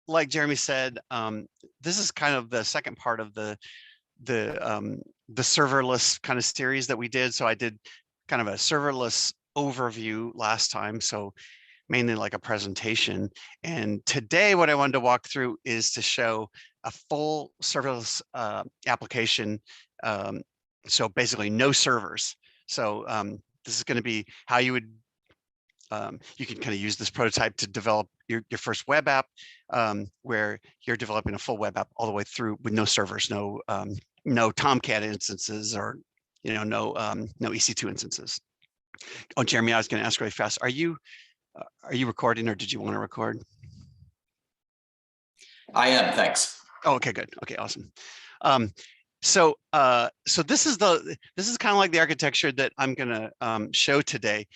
like Jeremy said, this is kind of the second part of the serverless kind of series that we did. So I did kind of a serverless overview last time, so mainly like a presentation. And today what I wanted to walk through is to show a full serverless application. So basically no servers. So this is going to be how you would you can kind of use this prototype to develop your first web app, where you're developing a full web app all the way through with no servers, no Tomcat instances, or no EC2 instances. Oh, Jeremy, I was going to ask really fast. Are you recording, or did you want to record? I am, thanks. Oh, okay, good. Okay, awesome. So this is kind of like the architecture that I'm going to show today.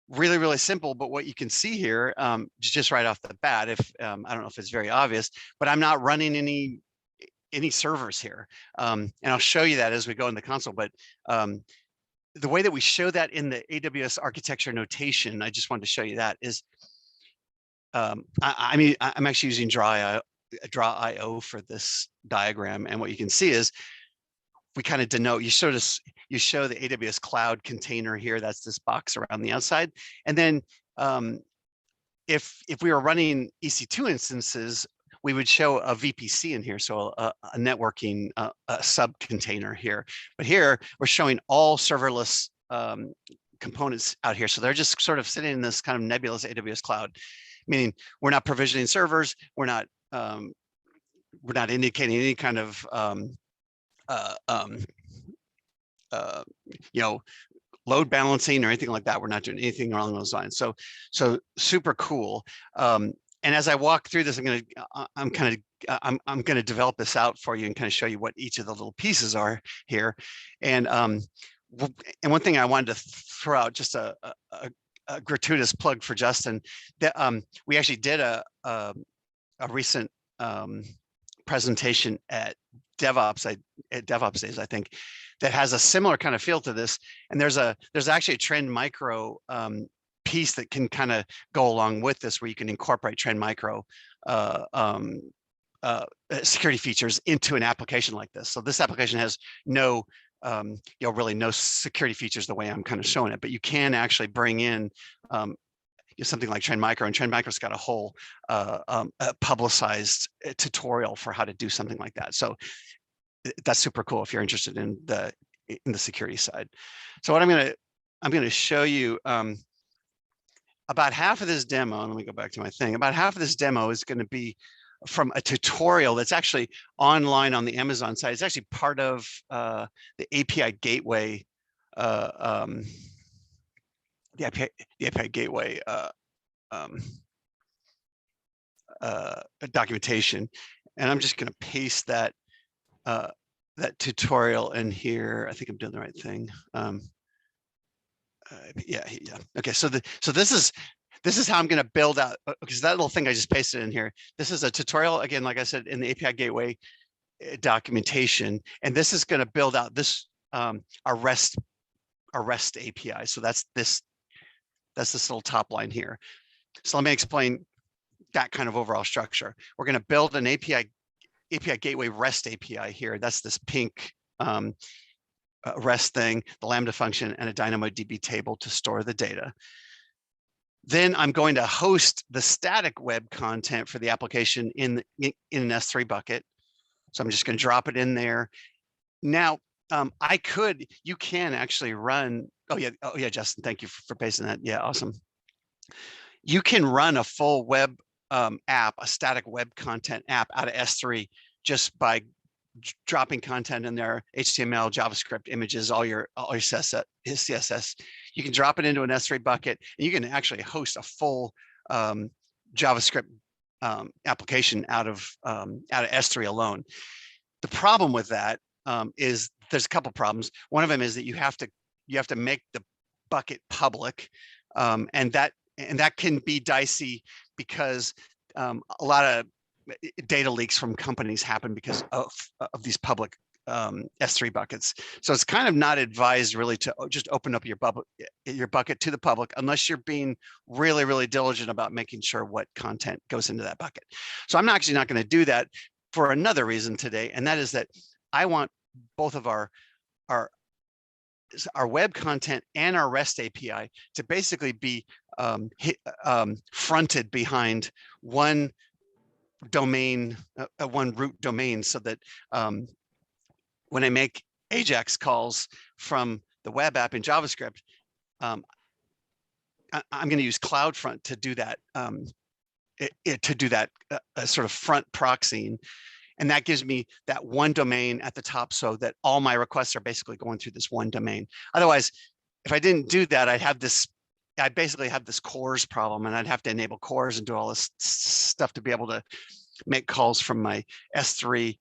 Really, really simple, but what you can see here, just right off the bat, if I don't know if it's very obvious, but I'm not running any servers here, and I'll show you that as we go in the console. But the way that we show that in the AWS architecture notation, I just wanted to show you that is, I'm actually using Draw.io for this diagram, and what you can see is we kind of denote, you show the AWS cloud container here. That's this box around the outside. And then if we were running EC2 instances, we would show a VPC in here, so a networking a sub container here. But here we're showing all serverless components out here. So they're just sort of sitting in this kind of nebulous AWS cloud, meaning we're not provisioning servers, we're not indicating any kind of load balancing or anything like that. We're not doing anything along those lines. So super cool. And as I walk through this, I'm going to develop this out for you and kind of show you what each of the little pieces are here. And one thing I wanted to throw out, just a gratuitous plug for Justin, that we actually did a recent presentation at DevOps Days, I think, that has a similar kind of feel to this. And there's actually a Trend Micro piece that can kind of go along with this, where you can incorporate Trend Micro security features into an application like this. So this application has no really no security features the way I'm kind of showing it, but you can actually bring in something like Trend Micro, and Trend Micro's got a whole publicized tutorial for how to do something like that. So that's super cool if you're interested in the security side. So what I'm going to show you, about half of this demo, and let me go back to my thing. About half of this demo is going to be from a tutorial that's actually online on the Amazon site. It's actually part of the API Gateway. The API Gateway documentation, and I'm just going to paste that tutorial in here. I think I'm doing the right thing. Yeah. Okay, so this is how I'm going to build out, because that little thing I just pasted in here. This is a tutorial, again, like I said, in the API Gateway documentation, and this is going to build out this a REST API. So that's this little top line here. So let me explain that kind of overall structure. We're going to build an API Gateway REST API here. That's this pink REST thing, the Lambda function, and a DynamoDB table to store the data. Then I'm going to host the static web content for the application in an S3 bucket. So I'm just going to drop it in there. Now, you can actually run, oh yeah, Justin, thank you for pasting that. Yeah, awesome. You can run a full web app, a static web content app out of S3 just by dropping content in there, HTML, JavaScript, images, all your CSS. You can drop it into an S3 bucket, and you can actually host a full JavaScript application out of S3 alone. The problem with that is there's a couple problems. One of them is that you have to make the bucket public, and that can be dicey, because a lot of data leaks from companies happen because of these public S3 buckets. So it's kind of not advised really to just open up your bucket to the public unless you're being really, really diligent about making sure what content goes into that bucket. So I'm actually not going to do that for another reason today, and that is that I want both of our web content and our REST API to basically be fronted behind one domain, one root domain, so that when I make AJAX calls from the web app in JavaScript, I'm going to use CloudFront to do that, sort of front proxying. And that gives me that one domain at the top so that all my requests are basically going through this one domain. Otherwise, if I didn't do that, I'd basically have this CORS problem, and I'd have to enable CORS and do all this stuff to be able to make calls from my S3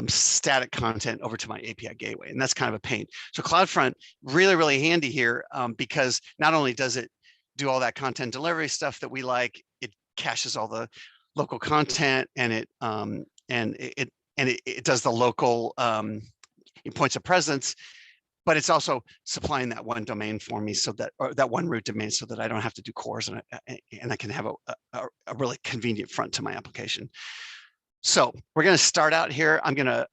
static content over to my API gateway. And that's kind of a pain. So CloudFront, really, really handy here, because not only does it do all that content delivery stuff that we like, it caches all the local content, and it does the local points of presence, but it's also supplying that one domain for me, so that, or that one root domain, so that I don't have to do CORS, and I can have a really convenient front to my application. So we're going to start out here. I'm going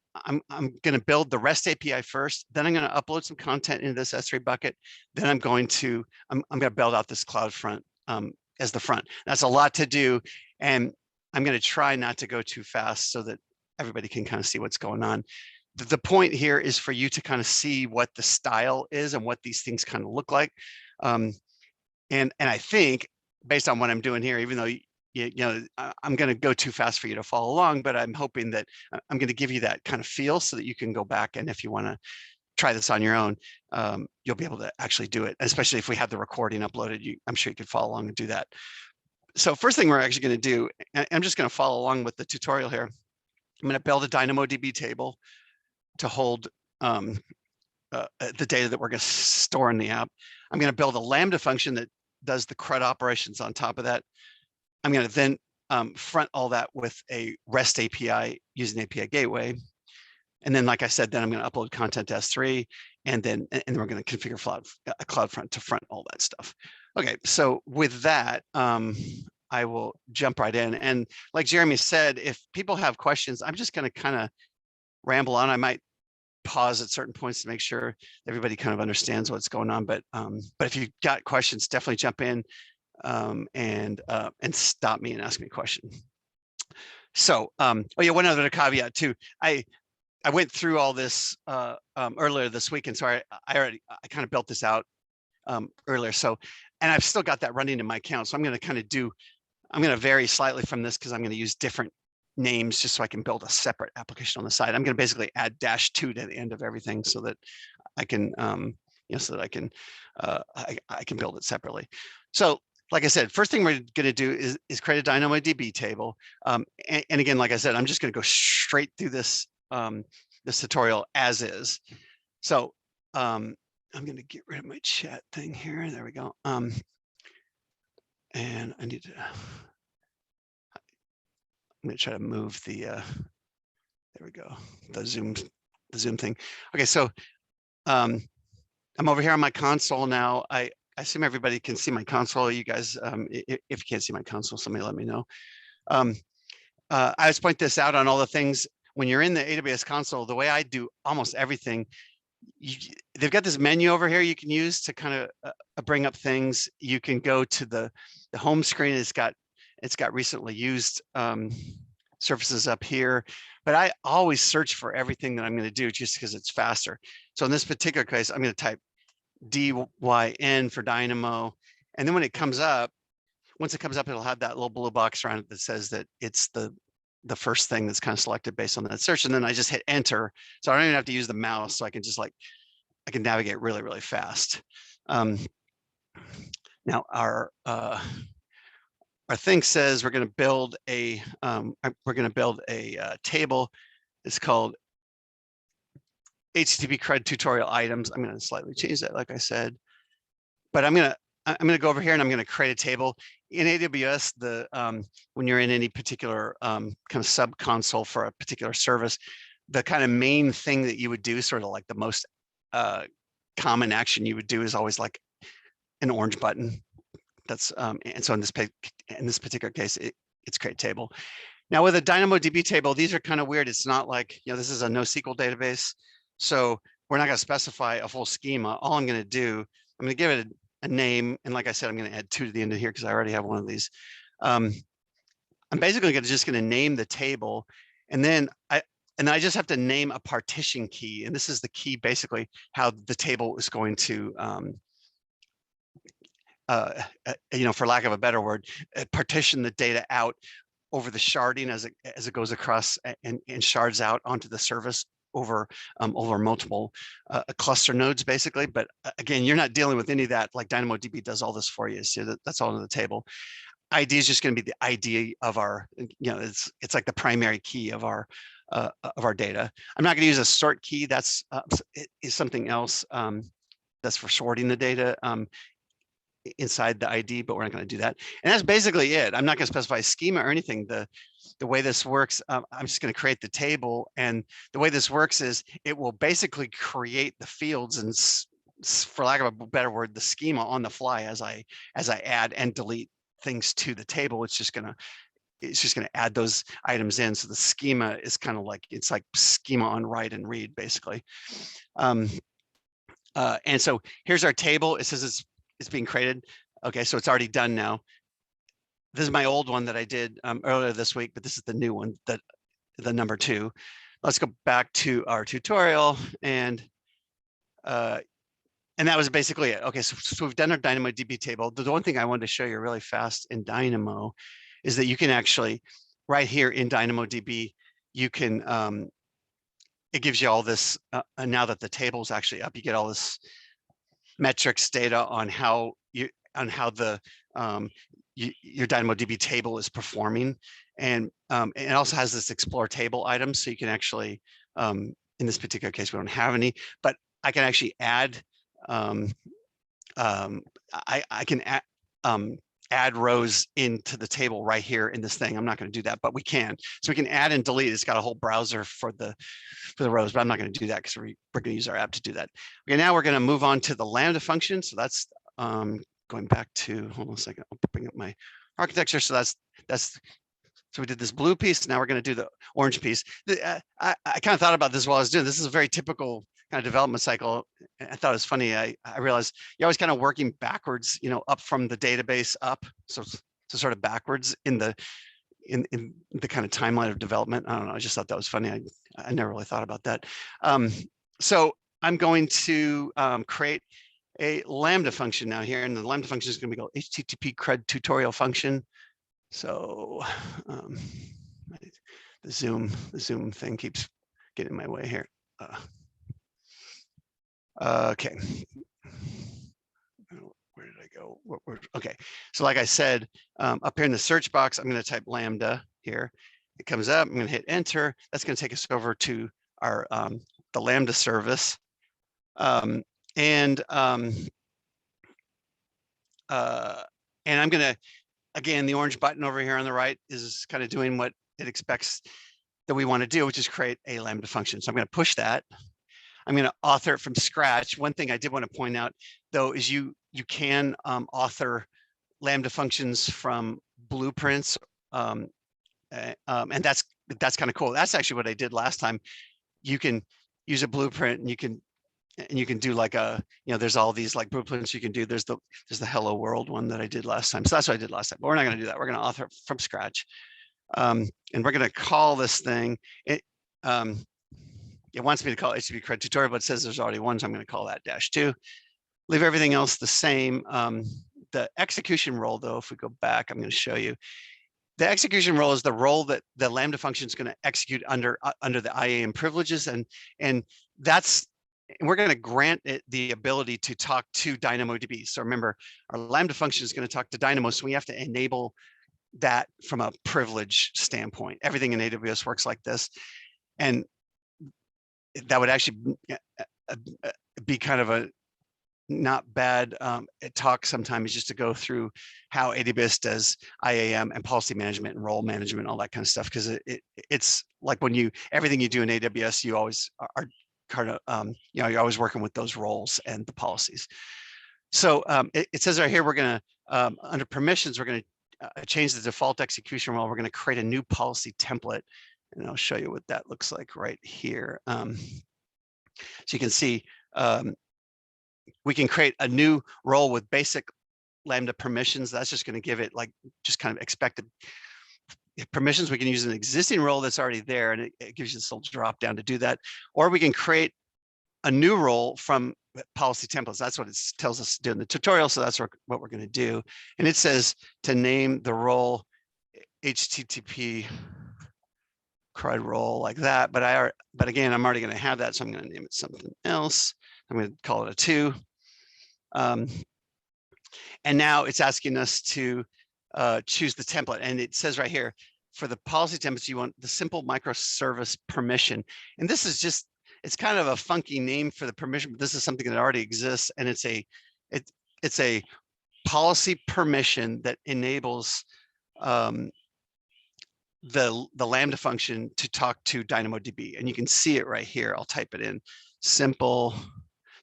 to build the REST API first. Then I'm going to upload some content into this S3 bucket. Then I'm going to build out this CloudFront as the front. That's a lot to do, and I'm going to try not to go too fast so that everybody can kind of see what's going on. The point here is for you to kind of see what the style is and what these things kind of look like. And I think, based on what I'm doing here, even though I'm going to go too fast for you to follow along, but I'm hoping that I'm going to give you that kind of feel so that you can go back, and if you want to try this on your own, you'll be able to actually do it. Especially if we have the recording uploaded, I'm sure you could follow along and do that. So first thing we're actually going to do, and I'm just going to follow along with the tutorial here. I'm going to build a DynamoDB table to hold the data that we're going to store in the app. I'm going to build a Lambda function that does the CRUD operations on top of that. I'm going to then front all that with a REST API using API Gateway. And then, like I said, then I'm going to upload content to S3, and then we're going to configure CloudFront to front all that stuff. Okay, so with that, I will jump right in. And like Jeremy said, if people have questions, I'm just going to kind of ramble on. I might pause at certain points to make sure everybody kind of understands what's going on. But if you've got questions, definitely jump in and stop me and ask me a question. So, oh yeah, one other caveat too. I went through all this earlier this week, and so I kind of built this out earlier. So, and I've still got that running in my account. So I'm going to vary slightly from this because I'm going to use different names just so I can build a separate application on the side. I'm going to basically add -2 to the end of everything so that I can, so that I can build it separately. So, like I said, first thing we're going to do is create a DynamoDB table. And again, like I said, I'm just going to go straight through this this tutorial as is. So I'm going to get rid of my chat thing here. There we go. And I need to. I'm going to try to move the. There we go. The Zoom thing. Okay, so I'm over here on my console now. I assume everybody can see my console. You guys, if you can't see my console, somebody let me know. I always point this out on all the things. When you're in the AWS console, the way I do almost everything, they've got this menu over here you can use to kind of bring up things. You can go to the home screen. It's got recently used surfaces up here, but I always search for everything that I'm going to do just because it's faster. So in this particular case, I'm going to type DYN for Dynamo, and then when it comes up, once it comes up, it'll have that little blue box around it that says that it's the first thing that's kind of selected based on that search, and then I just hit enter, so I don't even have to use the mouse, so I can just I can navigate really, really fast. Now our thing says we're going to build a table. It's called HTTP CRUD tutorial items. I'm going to slightly change that, like I said, but I'm going to go over here and I'm going to create a table in AWS. When you're in any particular kind of sub console for a particular service, the kind of main thing that you would do, sort of like the most common action you would do, is always like an orange button. That's and so in this particular case, it's create table. Now with a DynamoDB table, these are kind of weird. It's not like, this is a NoSQL database, so we're not going to specify a full schema. All I'm going to do, I'm going to give it a name, and like I said, I'm going to add 2 to the end of here because I already have one of these. I'm basically just going to name the table, and then I just have to name a partition key, and this is the key, basically how the table is going to for lack of a better word, partition the data out over the sharding as it goes across and shards out onto the service over multiple cluster nodes, basically. But again, you're not dealing with any of that. Like DynamoDB does all this for you. So that's all in the table. ID is just going to be the ID of our, it's like the primary key of our data. I'm not going to use a sort key. That's is something else that's for sorting the data inside the ID, but we're not going to do that. And that's basically it. I'm not going to specify a schema or anything. The way this works, I'm just going to create the table, and the way this works is it will basically create the fields and, for lack of a better word, the schema on the fly as I add and delete things to the table. It's just going to add those items in. So the schema is kind of like, it's like schema on write and read, basically. And so here's our table. It says it's being created. Okay, so it's already done now. This is my old one that I did earlier this week, but this is the new one, the number 2. Let's go back to our tutorial, and that was basically it. Okay, so we've done our DynamoDB table. The one thing I wanted to show you really fast in Dynamo is that you can actually, right here in DynamoDB, you can, it gives you all this, now that the table's actually up, you get all this metrics data on how the your DynamoDB table is performing, and it also has this explore table item, so you can actually, in this particular case, we don't have any, but I can actually add, I can add rows into the table right here in this thing. I'm not going to do that, but we can. So we can add and delete. It's got a whole browser for the rows, but I'm not going to do that because we're going to use our app to do that. Okay, now we're going to move on to the Lambda function. So that's going back to, hold on a second, I'll bring up my architecture. So so we did this blue piece. Now we're going to do the orange piece. I kind of thought about this while I was doing this. This is a very typical kind of development cycle. I thought it was funny. I realized you're always kind of working backwards, up from the database up. So sort of backwards in the kind of timeline of development. I don't know. I just thought that was funny. I never really thought about that. So I'm going to create a Lambda function now here, and the Lambda function is going to be called HTTP CRUD tutorial function. So the Zoom thing keeps getting in my way here. Okay. Where did I go? Okay. So like I said, up here in the search box, I'm going to type Lambda here. It comes up. I'm going to hit enter. That's going to take us over to our the Lambda service. And I'm going to, again, the orange button over here on the right is kind of doing what it expects that we want to do, which is create a Lambda function. So I'm going to push that. I'm going to author it from scratch. One thing I did want to point out, though, is you can author Lambda functions from blueprints, and that's kind of cool. That's actually what I did last time. You can use a blueprint, and you can do like there's all these like blueprints you can do. There's the Hello World one that I did last time. So that's what I did last time. But we're not going to do that. We're going to author it from scratch, and we're going to call this thing. It wants me to call it HTTP CRUD tutorial, but it says there's already one, so I'm going to call that -2. Leave everything else the same. The execution role, though, if we go back, I'm going to show you. The execution role is the role that the Lambda function is going to execute under the IAM privileges, and we're going to grant it the ability to talk to DynamoDB. So remember, our Lambda function is going to talk to Dynamo, so we have to enable that from a privilege standpoint. Everything in AWS works like this, and that would actually be kind of not bad talk sometimes, just to go through how AWS does IAM and policy management and role management, all that kind of stuff. Because it's like when you, everything you do in AWS, you always are kind of, you know, you're always working with those roles and the policies. So it says right here, we're going to, under permissions, we're going to change the default execution role. We're going to create a new policy template. And I'll show you what that looks like right here. So you can see we can create a new role with basic Lambda permissions. That's just going to give it like just kind of expected permissions. We can use an existing role that's already there, and it gives you this little drop down to do that. Or we can create a new role from policy templates. That's what it tells us to do in the tutorial. So that's what we're going to do. And it says to name the role HTTP CRUD role like that. But again, I'm already going to have that. So I'm going to name it something else. I'm going to call it a 2. And now it's asking us to choose the template. And it says right here, for the policy templates, you want the simple microservice permission. And this is just, it's kind of a funky name for the permission, but this is something that already exists. And it's a policy permission that enables the Lambda function to talk to DynamoDB. And you can see it right here. I'll type it in, simple.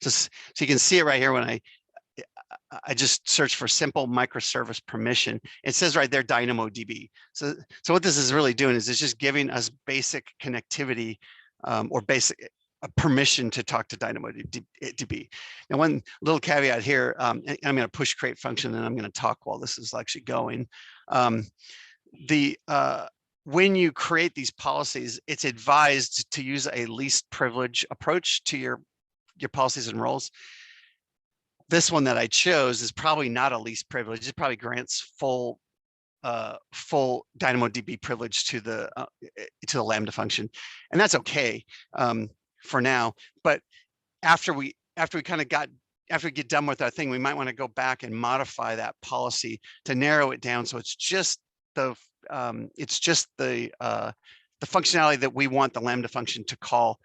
So you can see it right here when I just search for simple microservice permission. It says right there, DynamoDB. So what this is really doing is it's just giving us basic connectivity or basic permission to talk to DynamoDB. Now, one little caveat here, and I'm going to push create function, and I'm going to talk while this is actually going. When you create these policies, it's advised to use a least privilege approach to your policies and roles. This one that I chose is probably not a least privilege. It probably grants full DynamoDB privilege to the Lambda function, and that's okay for now. But after we get done with our thing, we might want to go back and modify that policy to narrow it down so it's just the functionality that we want the Lambda function to call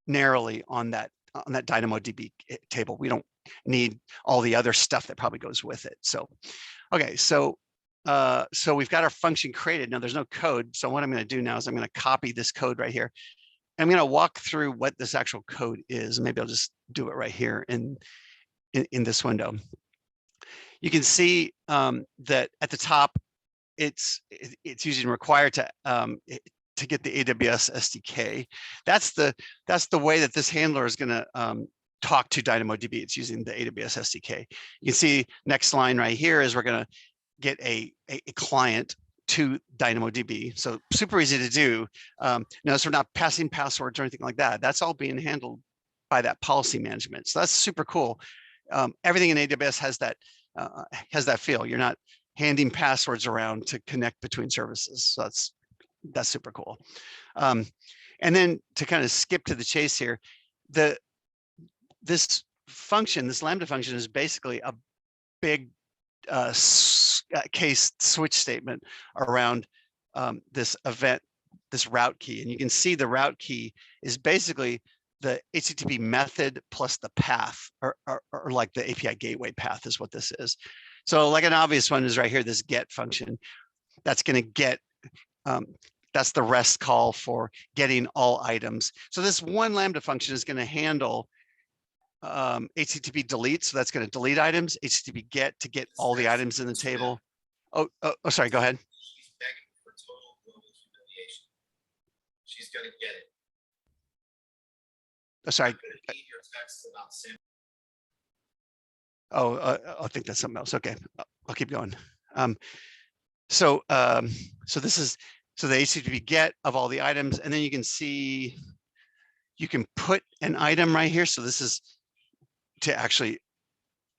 narrowly on that DynamoDB table. We don't need all the other stuff that probably goes with it. So, okay, so we've got our function created. Now there's no code. So what I'm going to do now is I'm going to copy this code right here. I'm going to walk through what this actual code is. Maybe I'll just do it right here in this window. You can see that at the top, it's using require to get the AWS SDK. That's the way that this handler is going to talk to DynamoDB. It's using the AWS SDK. You can see next line right here is we're going to get a client to DynamoDB. So super easy to do. Notice we're not passing passwords or anything like that. That's all being handled by that policy management. So that's super cool. Everything in AWS has that feel. You're not handing passwords around to connect between services. So that's super cool. And then to kind of skip to the chase here, this Lambda function is basically a big case switch statement around this event, this route key. And you can see the route key is basically the HTTP method plus the path, or like the API gateway path is what this is. So like an obvious one is right here, this get function. That's going to get, that's the REST call for getting all items. So this one Lambda function is going to handle HTTP delete. So that's going to delete items, HTTP get to get all the items in the table. Oh, sorry, go ahead. She's begging for total global humiliation. She's going to get it. Oh, sorry. I'm going to need your text about Sam. I think that's something else. Okay, I'll keep going. So this is the HTTP get of all the items, and then you can see you can put an item right here. So this is to actually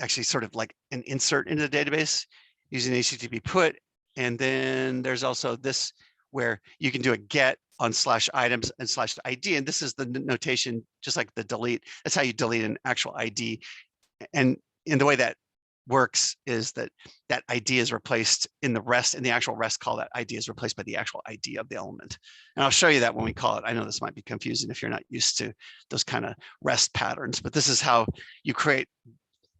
sort of like an insert into the database using HTTP put, and then there's also this where you can do a get on /items and /ID, and this is the notation just like the delete. That's how you delete an actual ID, and the way that works is that ID is replaced in the actual REST call. That ID is replaced by the actual ID of the element. And I'll show you that when we call it. I know this might be confusing if you're not used to those kind of REST patterns, but this is how you create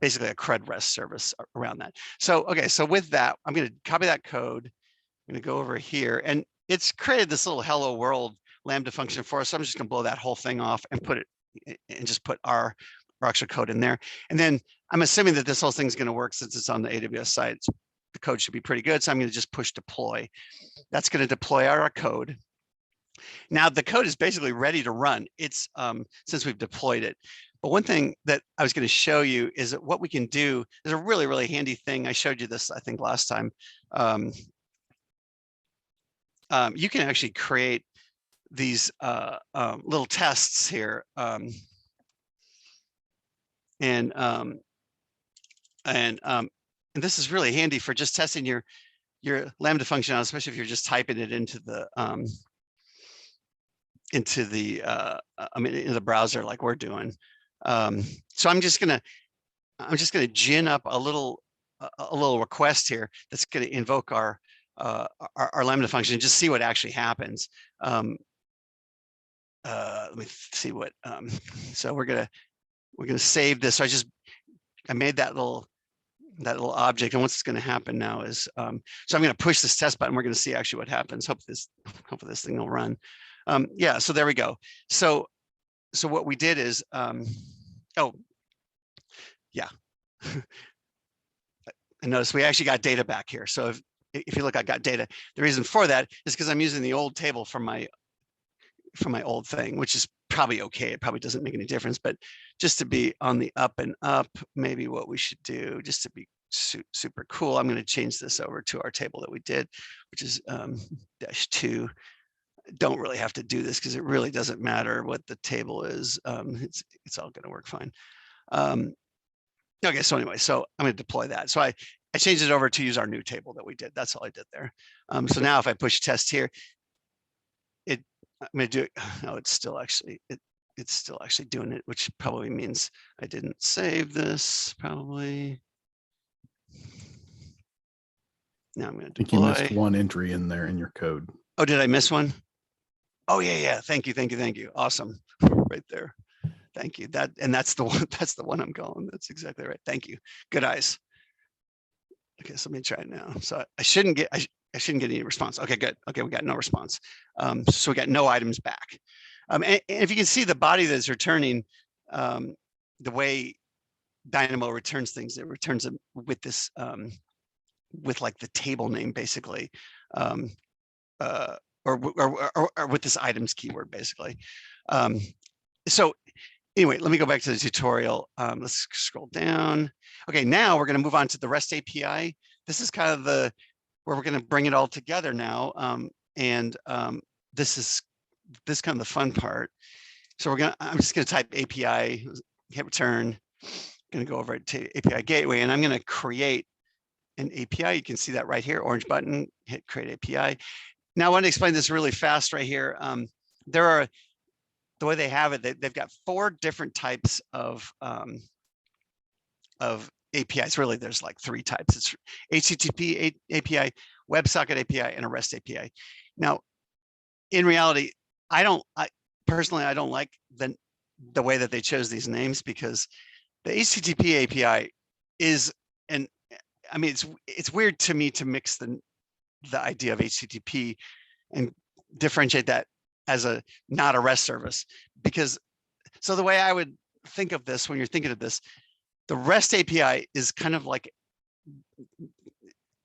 basically a CRUD REST service around that. So, okay, so with that, I'm going to copy that code. I'm going to go over here, and it's created this little hello world Lambda function for us. So I'm just going to blow that whole thing off and put it, and just put our actual code in there. And then I'm assuming that this whole thing's going to work since it's on the AWS side. The code should be pretty good. So I'm going to just push deploy. That's going to deploy our code. Now the code is basically ready to run. It's since we've deployed it. But one thing that I was going to show you is that what we can do is a really, really handy thing. I showed you this, I think, last time. You can actually create these little tests here. And this is really handy for just testing your Lambda function out, especially if you're just typing it into the into the browser like we're doing. So I'm just gonna gin up a little request here that's going to invoke our Lambda function and just see what actually happens. Let me see what. So we're gonna save this. So I made that little object, and what's going to happen now is so I'm going to push this test button. We're going to see actually what happens. Hopefully this thing will run. Yeah, so there we go. So what we did is oh yeah. And notice we actually got data back here. So if you look, I got data. The reason for that is because I'm using the old table from my old thing, which is probably okay. It probably doesn't make any difference, but just to be on the up and up, maybe what we should do just to be super cool, I'm going to change this over to our table that we did, which is -2. Don't really have to do this because it really doesn't matter what the table is. It's all going to work fine. Okay, so anyway, so I'm going to deploy that. So I changed it over to use our new table that we did. That's all I did there. So now if I push test here, I'm going to do it. No, it's still actually doing it, which probably means I didn't save this. Probably. Now I'm going to deploy. I think you missed one entry in there in your code. Oh, did I miss one? Oh yeah. Thank you. Awesome. Right there. Thank you. That's the one. That's the one I'm calling. That's exactly right. Thank you. Good eyes. Okay, so let me try it now. So I shouldn't get any response. Okay, good. Okay, we got no response. So we got no items back. And if you can see the body that's returning, the way Dynamo returns things, it returns them with this, with like the table name basically, or with this items keyword basically. So anyway, let me go back to the tutorial. Let's scroll down. Okay, now we're going to move on to the REST API. This is kind of where we're going to bring it all together now. This is kind of the fun part. So I'm just going to type API, hit return. Going to go over to API gateway, and I'm going to create an API. You can see that right here, orange button, hit create API. Now I want to explain this really fast right here. The way they have it, they've got 4 different types of APIs. Really, there's like 3 types. It's HTTP API, WebSocket API, and a REST API. Now, in reality, I personally don't like the way that they chose these names, because the HTTP API is, and I mean, it's weird to me to mix the idea of HTTP and differentiate that as not a REST service, because so the way I would think of this when you're thinking of this, the REST API is kind of like,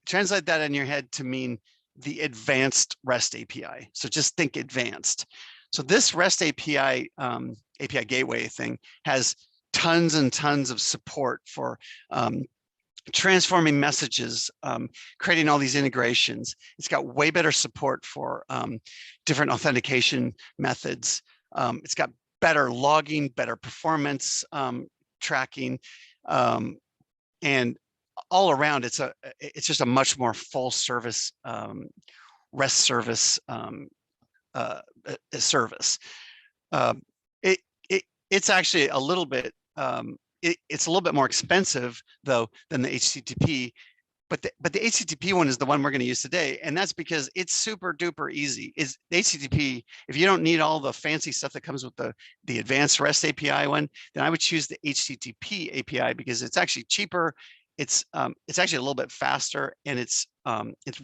translate that in your head to mean the advanced REST API. So just think advanced. So this REST API API gateway thing has tons and tons of support for transforming messages, creating all these integrations. It's got way better support for different authentication methods. It's got better logging, better performance tracking, and all around it's just a much more full service REST service service. It's actually a little bit it's a little bit more expensive though than the HTTP, But the HTTP one is the one we're going to use today, and that's because it's super duper easy. Is the HTTP, if you don't need all the fancy stuff that comes with the advanced REST API one, then I would choose the HTTP API because it's actually cheaper. It's actually a little bit faster, and it's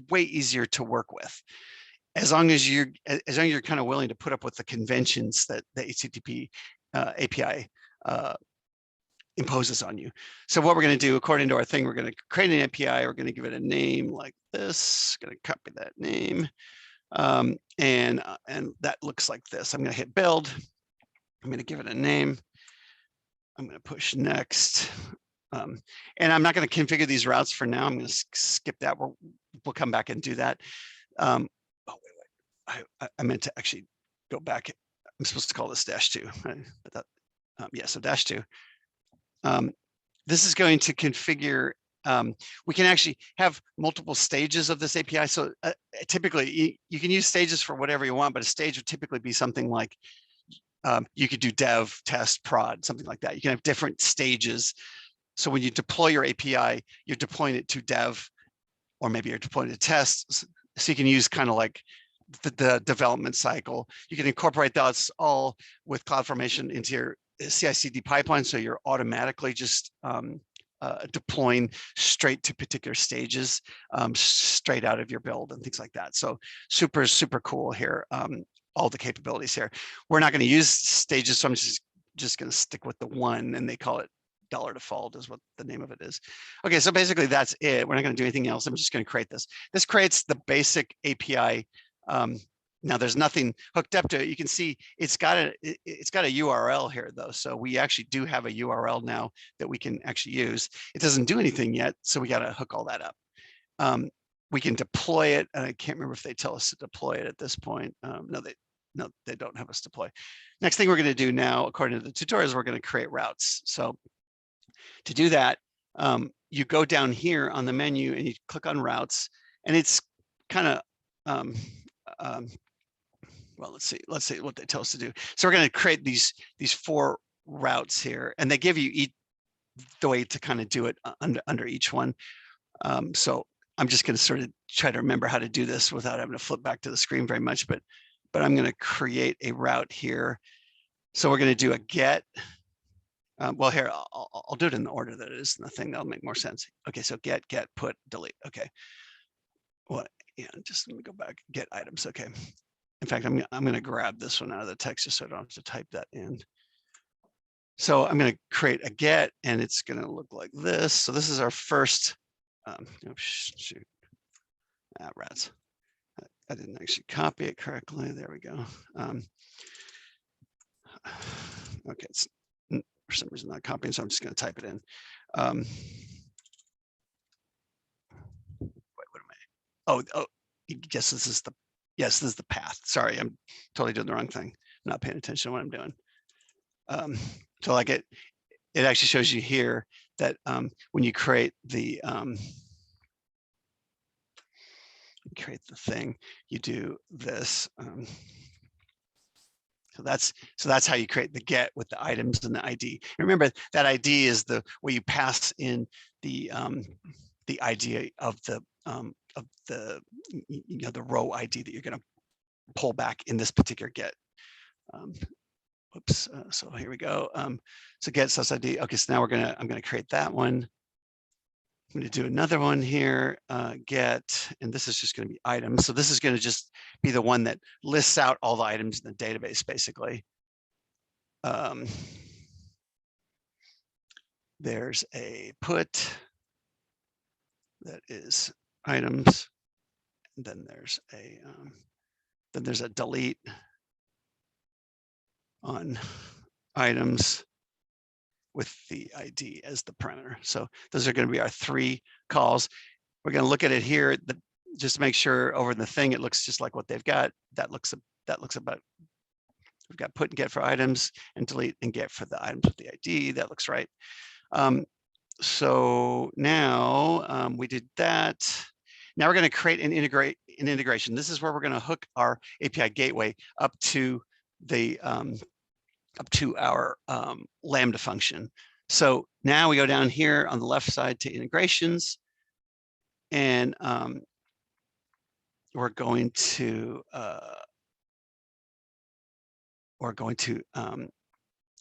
way easier to work with. As long as you're kind of willing to put up with the conventions that the HTTP API imposes on you. So what we're going to do, according to our thing, we're going to create an API. We're going to give it a name like this. Going to copy that name, and that looks like this. I'm going to hit build. I'm going to give it a name. I'm going to push next, and I'm not going to configure these routes for now. I'm going to skip that. We'll come back and do that. Oh wait, I meant to actually go back. I'm supposed to call this -2, right? But that, yeah, so -2. This is going to configure, we can actually have multiple stages of this API. So typically you can use stages for whatever you want, but a stage would typically be something like, you could do dev, test, prod, something like that. You can have different stages. So when you deploy your API, you're deploying it to dev, or maybe you're deploying it to test. So you can use kind of like the development cycle. You can incorporate those all with CloudFormation into your CI/CD pipeline, so you're automatically just deploying straight to particular stages, straight out of your build and things like that. So super cool here. All the capabilities here. We're not going to use stages, so I'm just going to stick with the one, and they call it $default is what the name of it is. Okay, so basically that's it. We're not going to do anything else. I'm just going to create this. This creates the basic API. Now there's nothing hooked up to it. You can see it's got a URL here though. So we actually do have a URL now that we can actually use. It doesn't do anything yet, so we got to hook all that up. We can deploy it, and I can't remember if they tell us to deploy it at this point. No, they don't have us deploy. Next thing we're going to do now, according to the tutorials, we're going to create routes. So to do that, you go down here on the menu and you click on routes, and it's kind of well, let's see what they tell us to do. So we're going to create these 4 routes here, and they give you the way to kind of do it under each one. So I'm just going to sort of try to remember how to do this without having to flip back to the screen very much, but I'm going to create a route here. So we're going to do a get. Well, here, I'll do it in the order that it is in the thing. That'll make more sense. Okay, so get, put, delete. Okay. Well, yeah, just let me go back, get items. Okay. In fact, I'm going to grab this one out of the text just so I don't have to type that in. So I'm going to create a get, and it's going to look like this. So this is our first, shoot, rats. I didn't actually copy it correctly. There we go. Okay, it's for some reason not copying, so I'm just going to type it in. Wait, what am I? Oh, yes, this is the path. Sorry, I'm totally doing the wrong thing. I'm not paying attention to what I'm doing. So like it actually shows you here that when you create the thing, you do this. So that's how you create the get with the items and the ID. And remember that ID is the where you pass in the ID of the the row ID that you're going to pull back in this particular get. Whoops. So here we go. So get source ID. Okay, so now I'm gonna create that one. I'm going to do another one here, get, and this is just going to be items. So this is going to just be the one that lists out all the items in the database, basically. There's a put that is items, and then there's a delete on items with the ID as the parameter. So those are going to be our 3 calls. We're going to look at it here, just to make sure over in the thing, it looks just like what they've got. That looks about, we've got put and get for items, and delete and get for the items with the ID. That looks right. So now we did that. Now we're going to create an integration. This is where we're going to hook our API gateway up to the our Lambda function. So now we go down here on the left side to integrations, And we're going to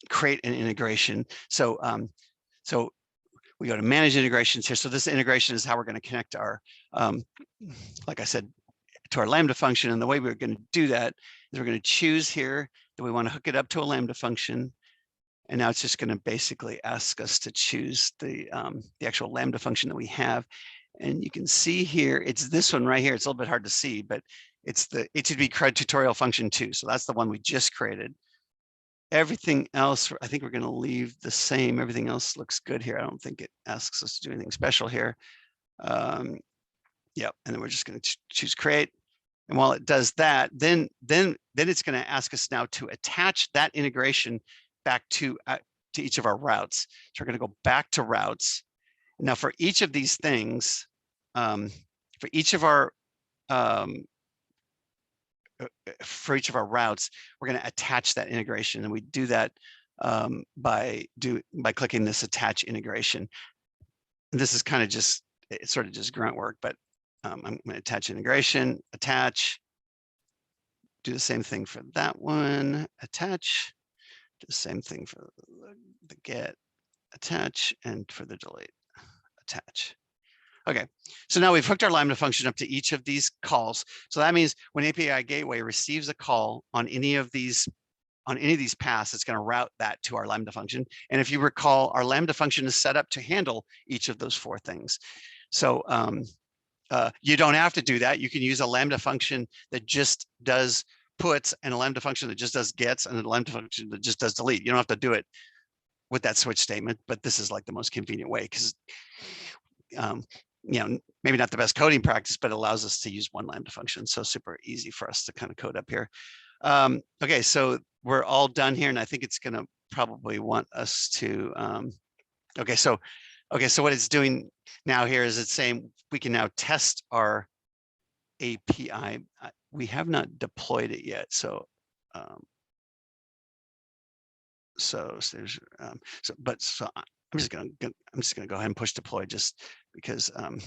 create an integration. So so we go to manage integrations here. So this integration is how we're going to connect our, like I said, to our Lambda function. And the way we're going to do that is we're going to choose here that we want to hook it up to a Lambda function. And now it's just going to basically ask us to choose the actual Lambda function that we have. And you can see here, it's this one right here. It's a little bit hard to see, but it's the HTTP CRUD tutorial function 2. So that's the one we just created. Everything else, I think we're going to leave the same. Everything else looks good here. I don't think it asks us to do anything special here. Yeah, and then we're just going to choose create. And while it does that, then it's going to ask us now to attach that integration back to each of our routes. So we're going to go back to routes. Now for each of these things, for each of our routes, we're going to attach that integration, and we do that by clicking this attach integration. And this is kind of just, it's sort of just grunt work, but I'm going to attach integration, attach, do the same thing for that one, attach, do the same thing for the get, attach, and for the delete, attach. Okay, so now we've hooked our Lambda function up to each of these calls. So that means when API Gateway receives a call on any of these paths, it's going to route that to our Lambda function. And if you recall, our Lambda function is set up to handle each of those 4 things. So you don't have to do that. You can use a Lambda function that just does puts, and a Lambda function that just does gets, and a Lambda function that just does delete. You don't have to do it with that switch statement, but this is like the most convenient way, because you know, maybe not the best coding practice, but it allows us to use one Lambda function. So super easy for us to kind of code up here. Okay, so we're all done here, and I think it's going to probably want us to. Okay, so what it's doing now here is it's saying we can now test our API. We have not deployed it yet, so there's so I'm just gonna go ahead and push deploy, just because oh,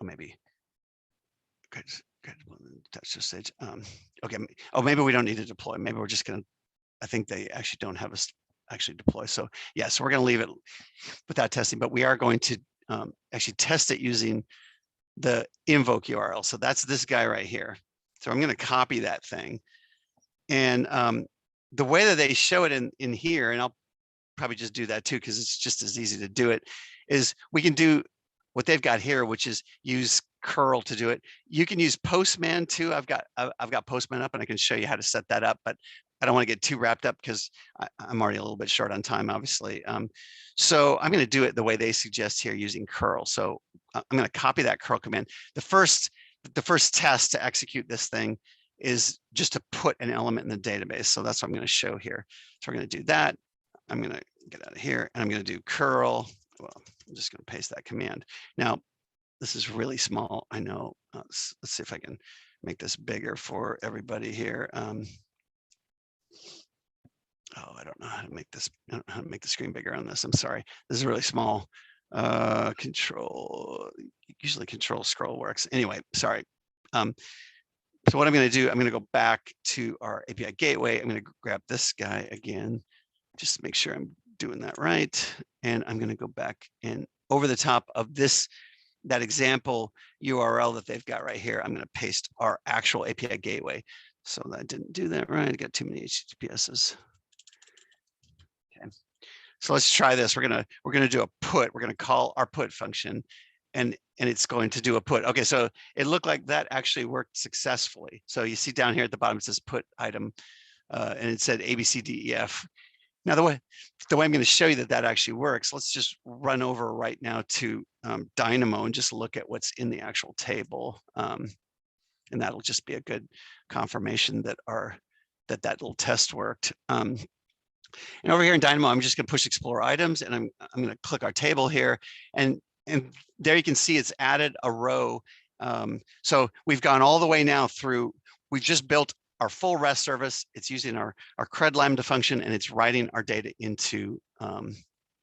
maybe good touch this stage. Okay, oh, maybe we don't need to deploy. Maybe we're just gonna, I think they actually don't have us actually deploy. So yeah, so we're gonna leave it without testing, but we are going to actually test it using the invoke URL. So that's this guy right here. So I'm going to copy that thing, and the way that they show it in here, and I'll probably just do that too, because it's just as easy to do it, is we can do what they've got here, which is use curl to do it. You can use Postman too. I've got Postman up, and I can show you how to set that up, but I don't want to get too wrapped up because I'm already a little bit short on time, obviously. So I'm going to do it the way they suggest here, using curl. So I'm going to copy that curl command. The first test to execute this thing is just to put an element in the database. So that's what I'm going to show here. So we're going to do that. I'm going to get out of here, and I'm going to do curl. Well, I'm just going to paste that command. Now, this is really small, I know. Let's see if I can make this bigger for everybody here. Oh, I don't know how to make this. I don't know how to make the screen bigger on this. I'm sorry. This is really small. Usually control scroll works. Anyway, sorry. So what I'm going to do, I'm going to go back to our API gateway. I'm going to grab this guy again, just to make sure I'm doing that right. And I'm going to go back, and over the top of that example URL that they've got right here, I'm going to paste our actual API gateway. So I didn't do that right. I got too many HTTPSs. Okay. So let's try this. We're gonna do a put. We're gonna call our put function, and it's going to do a put. Okay, so it looked like that actually worked successfully. So you see down here at the bottom it says put item, and it said ABCDEF. Now the way I'm going to show you that actually works, let's just run over right now to Dynamo and just look at what's in the actual table, and that'll just be a good confirmation that that little test worked. And over here in Dynamo, I'm just going to push explore items, and I'm going to click our table here, and there you can see it's added a row. So we've gone all the way now through. We've just built our full REST service. It's using our CRUD Lambda function, and it's writing our data into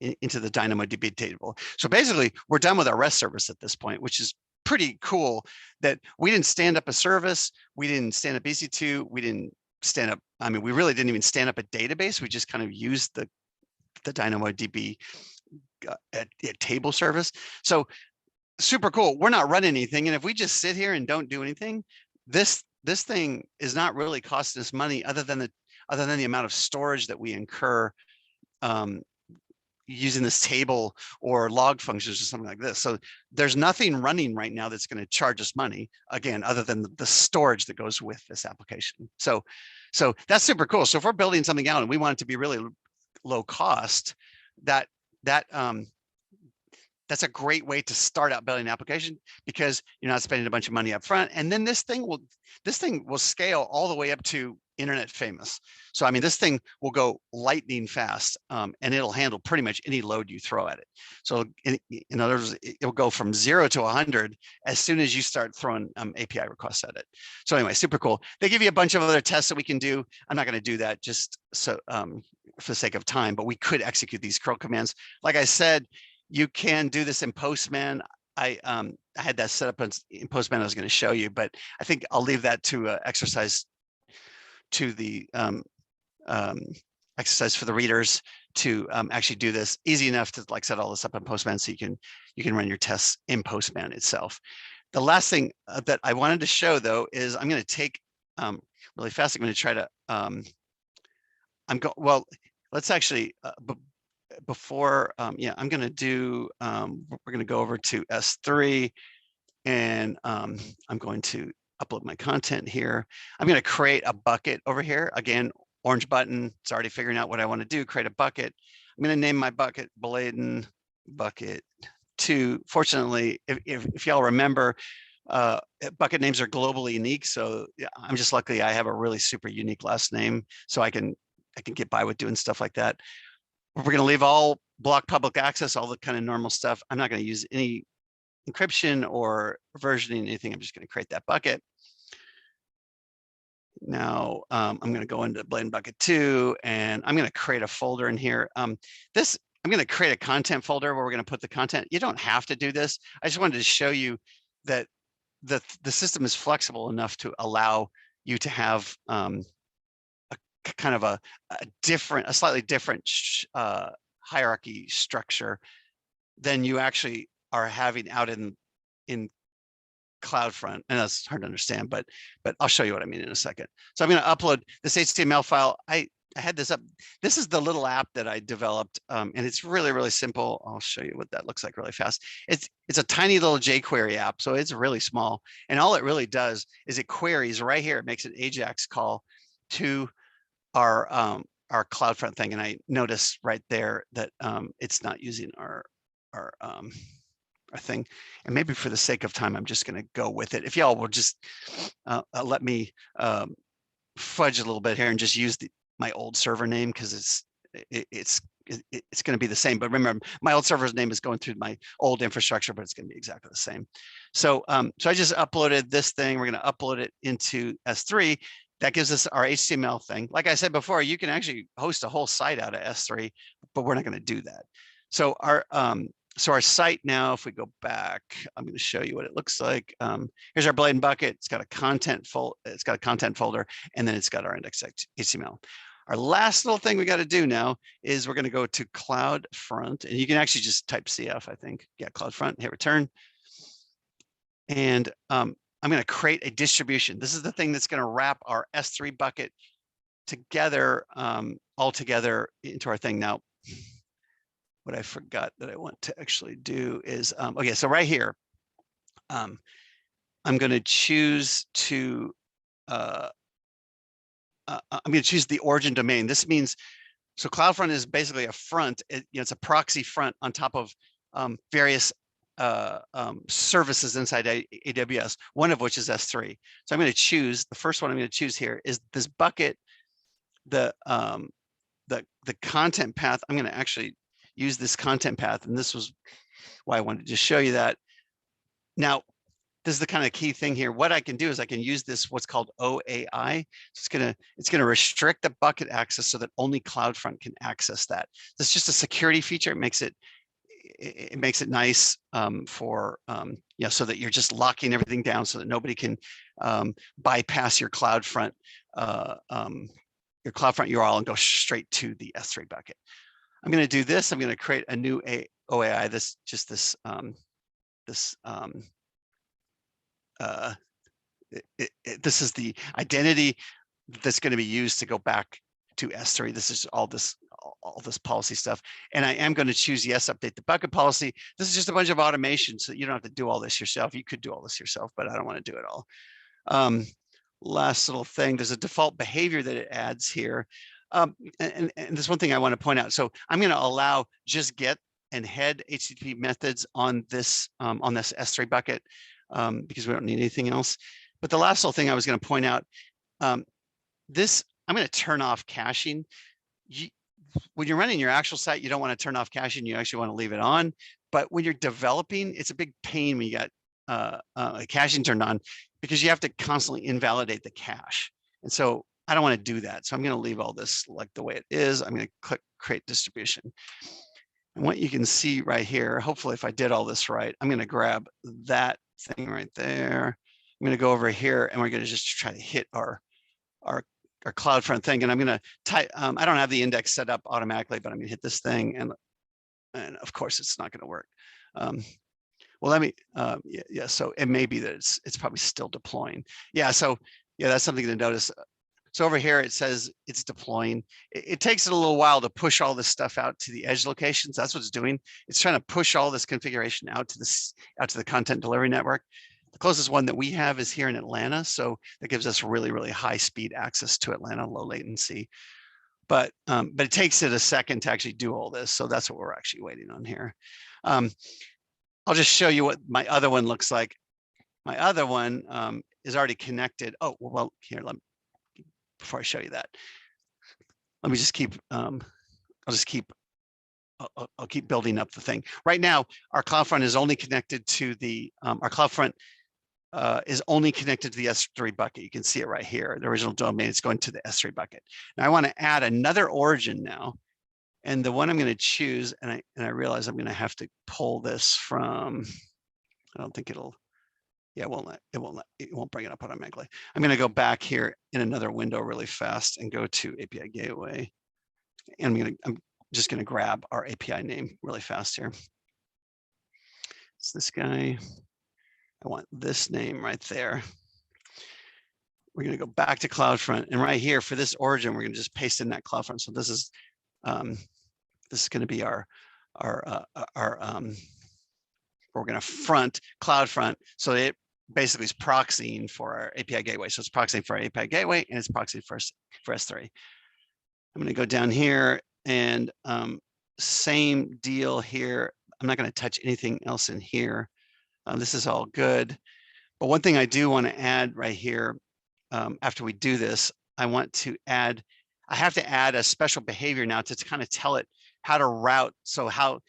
into the DynamoDB table. So basically, we're done with our REST service at this point, which is pretty cool that we didn't stand up a service. We didn't stand up EC2. We didn't stand up. I mean, we really didn't even stand up a database. We just kind of used the DynamoDB table service. So super cool. We're not running anything. And if we just sit here and don't do anything, this thing is not really costing us money other than the amount of storage that we incur using this table or log functions or something like this. So there's nothing running right now that's going to charge us money, again, other than the storage that goes with this application. So that's super cool. So if we're building something out and we want it to be really low cost, that's a great way to start out building an application, because you're not spending a bunch of money up front. And then this thing will scale all the way up to internet famous. So, I mean, this thing will go lightning fast, and it'll handle pretty much any load you throw at it. So in other words, it'll go from 0 to 100 as soon as you start throwing API requests at it. So anyway, super cool. They give you a bunch of other tests that we can do. I'm not going to do that just so for the sake of time, but we could execute these curl commands. Like I said, you can do this in Postman. I had that set up in Postman I was going to show you, but I think I'll leave that to exercise to the exercise for the readers to actually do this. Easy enough to like set all this up in Postman so you can run your tests in Postman itself. The last thing that I wanted to show though is I'm going to take really fast. I'm going to try to well, let's actually before yeah, I'm going to do we're going to go over to S3, and I'm going to upload my content here. I'm going to create a bucket over here. Again, orange button. It's already figuring out what I want to do. Create a bucket. I'm going to name my bucket Bladen bucket 2. Fortunately, if y'all remember, bucket names are globally unique. So I'm just lucky I have a really super unique last name, so I can get by with doing stuff like that. We're going to leave all block public access, all the kind of normal stuff. I'm not going to use any encryption or versioning, anything. I'm just going to create that bucket. Now I'm going to go into Bladen bucket 2, and I'm going to create a folder in here. I'm going to create a content folder where we're going to put the content. You don't have to do this. I just wanted to show you that the system is flexible enough to allow you to have kind of a slightly different hierarchy structure than you actually are having out in CloudFront. And that's hard to understand, but I'll show you what I mean in a second. So I'm going to upload this HTML file. I had this up. This is the little app that I developed, and it's really, really simple. I'll show you what that looks like really fast. It's a tiny little jQuery app, so it's really small. And all it really does is it queries right here. It makes an AJAX call to our CloudFront thing, and I notice right there that it's not using our thing. And maybe for the sake of time, I'm just going to go with it. If y'all will just let me fudge a little bit here and just use my old server name, because it's going to be the same. But remember, my old server's name is going through my old infrastructure, but it's going to be exactly the same. So so I just uploaded this thing. We're going to upload it into S3. That gives us our HTML thing. Like I said before, you can actually host a whole site out of S3, but we're not going to do that. So our site now, if we go back, I'm going to show you what it looks like. Here's our Bladen bucket. It's got a content folder, and then it's got our index HTML. Our last little thing we got to do now is we're going to go to CloudFront, and you can actually just type CF, I think. Yeah, CloudFront, hit return. And I'm going to create a distribution. This is the thing that's going to wrap our S3 bucket together, all together into our thing. Now, what I forgot that I want to actually do is, okay, so right here, I'm going to choose to, I'm going to choose the origin domain. This means, so CloudFront is basically a front. It's a proxy front on top of various services inside AWS, one of which is S3. So I'm going to choose, the first one I'm going to choose here is this bucket, the content path. I'm going to actually use this content path, and this was why I wanted to show you that. Now, this is the kind of key thing here. What I can do is I can use this, what's called OAI. It's gonna restrict the bucket access so that only CloudFront can access that. That's just a security feature. It makes it nice for so that you're just locking everything down so that nobody can bypass your CloudFront URL and go straight to the S3 bucket. I'm going to do this. I'm going to create a new OAI. This is the identity that's going to be used to go back to S3. This is all this policy stuff. And I am going to choose yes, update the bucket policy. This is just a bunch of automation, so you don't have to do all this yourself. You could do all this yourself, but I don't want to do it all. Last little thing, there's a default behavior that it adds here. And there's one thing I want to point out. So I'm going to allow just get and head HTTP methods on this S3 bucket because we don't need anything else. But the last little thing I was going to point out, I'm going to turn off caching. When you're running your actual site, you don't want to turn off caching. You actually want to leave it on. But when you're developing, it's a big pain when you got caching turned on because you have to constantly invalidate the cache. And so I don't want to do that. So I'm going to leave all this like the way it is. I'm going to click create distribution. And what you can see right here, hopefully if I did all this right, I'm going to grab that thing right there. I'm going to go over here and we're going to just try to hit our CloudFront thing. And I'm going to type, I don't have the index set up automatically, but I'm going to hit this thing. And of course it's not going to work. Well, let me, yeah, so it may be that it's probably still deploying. Yeah, so yeah, that's something to notice. So over here, it says it's deploying. It takes it a little while to push all this stuff out to the edge locations. That's what it's doing. It's trying to push all this configuration out to the content delivery network. The closest one that we have is here in Atlanta. So that gives us really, really high speed access to Atlanta, low latency. But it takes it a second to actually do all this. So that's what we're actually waiting on here. I'll just show you what my other one looks like. My other one is already connected. Oh, well, here, before I show you that, let me just keep, I'll keep building up the thing. Right now, our CloudFront is only connected to the, our CloudFront is only connected to the S3 bucket. You can see it right here. The original domain is going to the S3 bucket. Now I want to add another origin now. And the one I'm going to choose, and I realize I'm going to have to pull this from, I don't think it'll, yeah, it won't bring it up automatically. I'm going to go back here in another window really fast and go to API Gateway. And I'm just going to grab our API name really fast here. It's this guy. I want this name right there. We're going to go back to CloudFront, and right here for this origin, we're going to just paste in that CloudFront. So this is going to be our we're going to front CloudFront. So it basically is proxying for our API gateway. So it's proxying for our API gateway and it's proxying for S3. I'm going to go down here and same deal here. I'm not going to touch anything else in here. This is all good. But one thing I do want to add right here, after we do this, I have to add a special behavior now to kind of tell it how to route. So how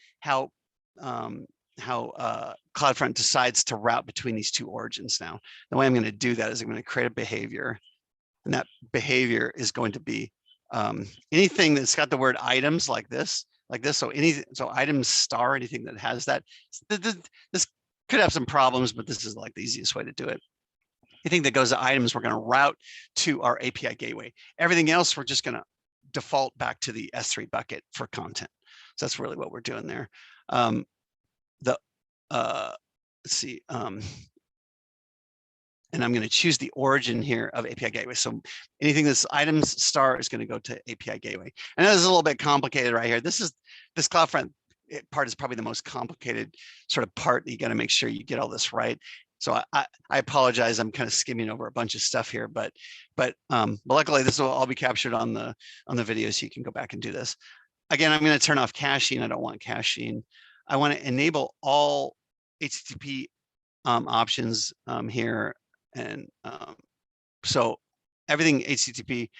CloudFront decides to route between these two origins now. The way I'm going to do that is I'm going to create a behavior, and that behavior is going to be anything that's got the word items like this. So items star, anything that has that. This could have some problems, but this is like the easiest way to do it. Anything that goes to items, we're going to route to our API gateway. Everything else, we're just going to default back to the S3 bucket for content. So that's really what we're doing there. Let's see. And I'm going to choose the origin here of API gateway. So anything that's items star is going to go to API gateway. And this is a little bit complicated right here. This CloudFront part is probably the most complicated sort of part. You got to make sure you get all this right. So I apologize. I'm kind of skimming over a bunch of stuff here, but luckily this will all be captured on the video, so you can go back and do this. Again, I'm going to turn off caching. I don't want caching. I want to enable all HTTP options here, and so everything HTTP.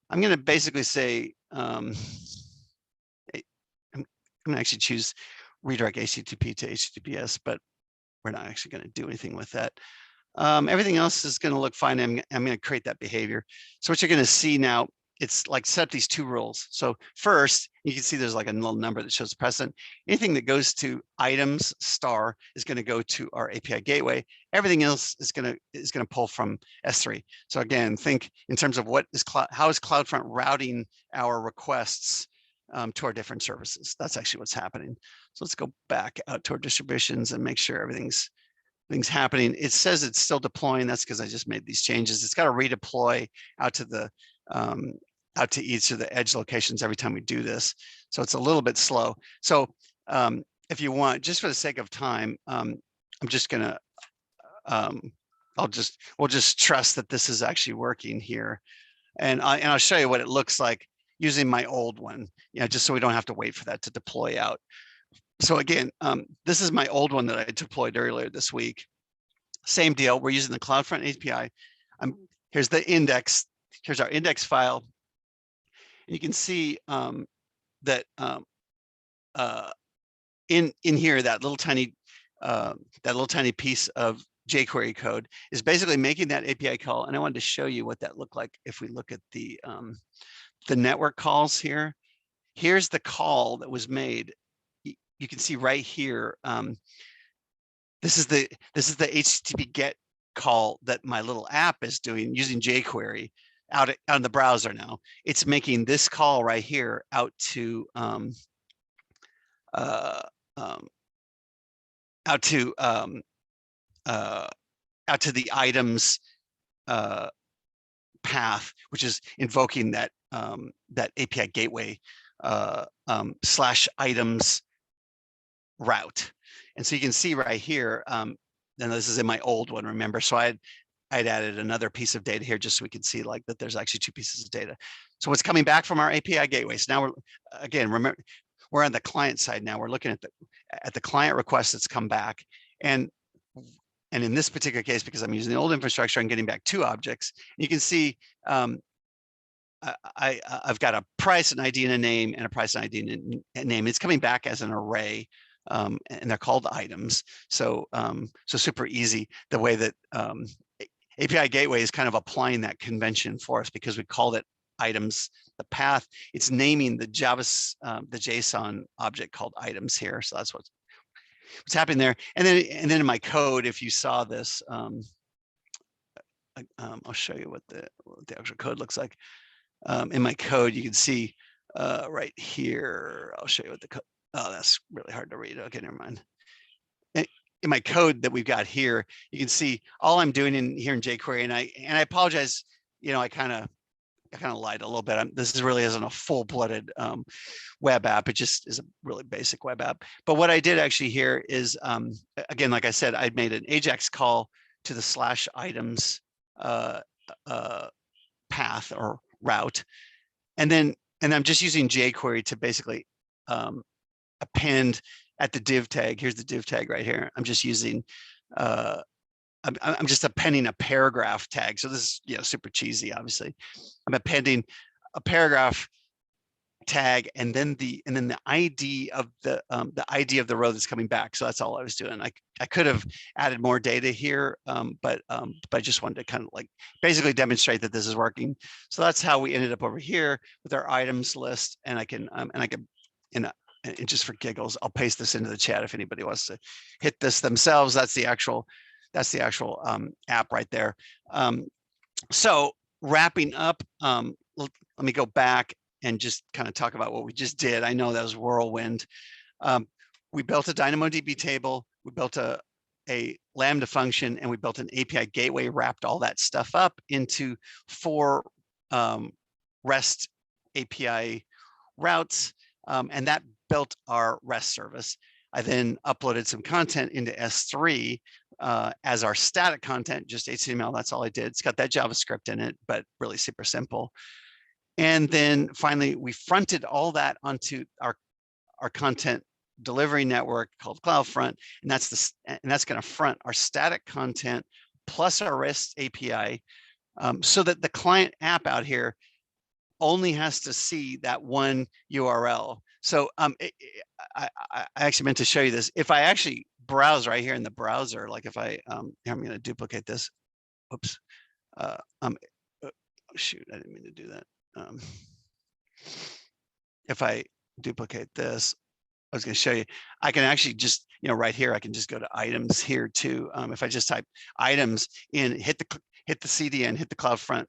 I'm going to basically say I'm going to actually choose redirect HTTP to HTTPS, but we're not actually going to do anything with that. Everything else is going to look fine. I'm going to create that behavior. So what you're going to see now, it's like set up these two rules. So first, you can see there's like a little number that shows precedent. Anything that goes to items star is going to go to our API gateway. Everything else is going to pull from S3. So again, think in terms of how is CloudFront routing our requests to our different services. That's actually what's happening. So let's go back out to our distributions and make sure everything's happening. It says it's still deploying. That's because I just made these changes. It's got to redeploy out to the out to each of the edge locations every time we do this. So it's a little bit slow. So if you want, just for the sake of time, I'm just gonna we'll just trust that this is actually working here, and I'll show you what it looks like using my old one. Just so we don't have to wait for that to deploy out. So again, this is my old one that I deployed earlier this week. Same deal. We're using the CloudFront API. Here's the index. Here's our index file. And you can see that in here, that little tiny piece of jQuery code is basically making that API call. And I wanted to show you what that looked like if we look at the network calls here. Here's the call that was made. You can see right here. This is the HTTP GET call that my little app is doing using jQuery out on the browser now. It's making this call right here out to the items path, which is invoking that that API gateway /items route. And so you can see right here, and this is in my old one, remember? So I'd added another piece of data here just so we can see like that there's actually two pieces of data. So what's coming back from our API gateway? So now remember, we're on the client side now. We're looking at the client request that's come back. And in this particular case, because I'm using the old infrastructure, I'm getting back two objects. You can see I've got a price, an ID, and a name, and a price, an ID, and a name. It's coming back as an array. And they're called items. So so super easy the way that API Gateway is kind of applying that convention for us because we called it items. The path, it's naming the the JSON object called items here. So that's what's happening there. And then in my code, if you saw this, I'll show you what the actual code looks like. In my code, you can see right here. I'll show you what the code. Oh, that's really hard to read. Okay, never mind. In my code that we've got here, you can see all I'm doing here in jQuery, and I apologize. I kind of lied a little bit. This really isn't a full-blooded web app. It just is a really basic web app. But what I did actually here is, again, like I said, I made an AJAX call to the /items path or route, and I'm just using jQuery to basically append at the div tag. Here's the div tag right here. I'm just using I'm just appending a paragraph tag. So this is super cheesy, obviously. I'm appending a paragraph tag and then the ID of the ID of the row that's coming back. So that's all I was doing. I could have added more data here, but I just wanted to kind of like basically demonstrate that this is working. So that's how we ended up over here with our items list. And I can and just for giggles, I'll paste this into the chat if anybody wants to hit this themselves. That's the actual app right there. So wrapping up, let me go back and just kind of talk about what we just did. I know that was whirlwind. We built a DynamoDB table. We built a Lambda function, and we built an API gateway, wrapped all that stuff up into 4 REST API routes, and that built our REST service. I then uploaded some content into S3 as our static content, just HTML. That's all I did. It's got that JavaScript in it, but really super simple. And then finally, we fronted all that onto our content delivery network called CloudFront, and that's going to front our static content plus our REST API, so that the client app out here only has to see that one URL. So I actually meant to show you this. If I actually browse right here in the browser, like if I, here, I'm going to duplicate this. Oops. Shoot, I didn't mean to do that. If I duplicate this, I was going to show you, I can actually just, right here, I can just go to items here too. If I just type items in, hit the CDN, hit the CloudFront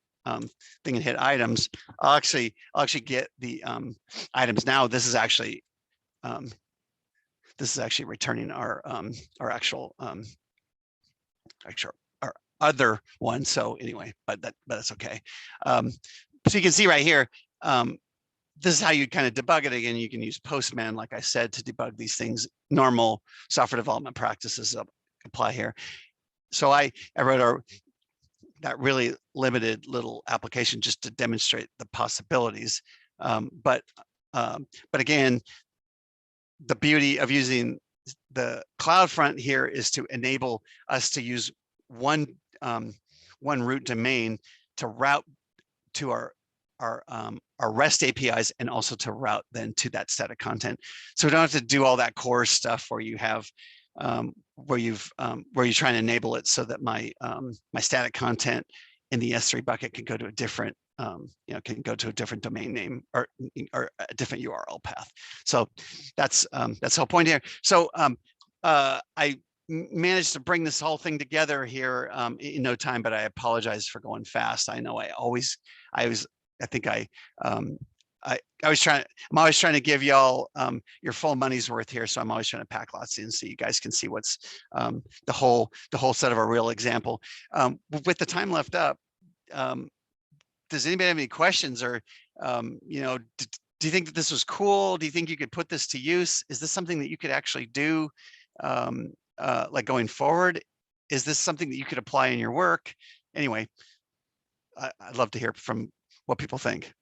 thing and hit items, I'll actually get the items. Now this is actually returning our actual our other one. So anyway, but that's okay. So you can see right here, this is how you kind of debug it. Again, you can use Postman, like I said, to debug these things. Normal software development practices apply here. So I wrote that really limited little application just to demonstrate the possibilities. But again, the beauty of using the CloudFront here is to enable us to use one root domain to route to our REST APIs, and also to route then to that static content. So we don't have to do all that core stuff where you have where you're trying to enable it so that my my static content in the S3 bucket can go to a different can go to a different domain name or a different URL path. So that's the whole point here. So I managed to bring this whole thing together here in no time, but I apologize for going fast. I know I'm always trying to give y'all your full money's worth here. So I'm always trying to pack lots in so you guys can see what's the whole set of a real example. With the time left up, does anybody have any questions, or do you think that this was cool? Do you think you could put this to use? Is this something that you could actually do like going forward? Is this something that you could apply in your work? Anyway, I'd love to hear from what people think.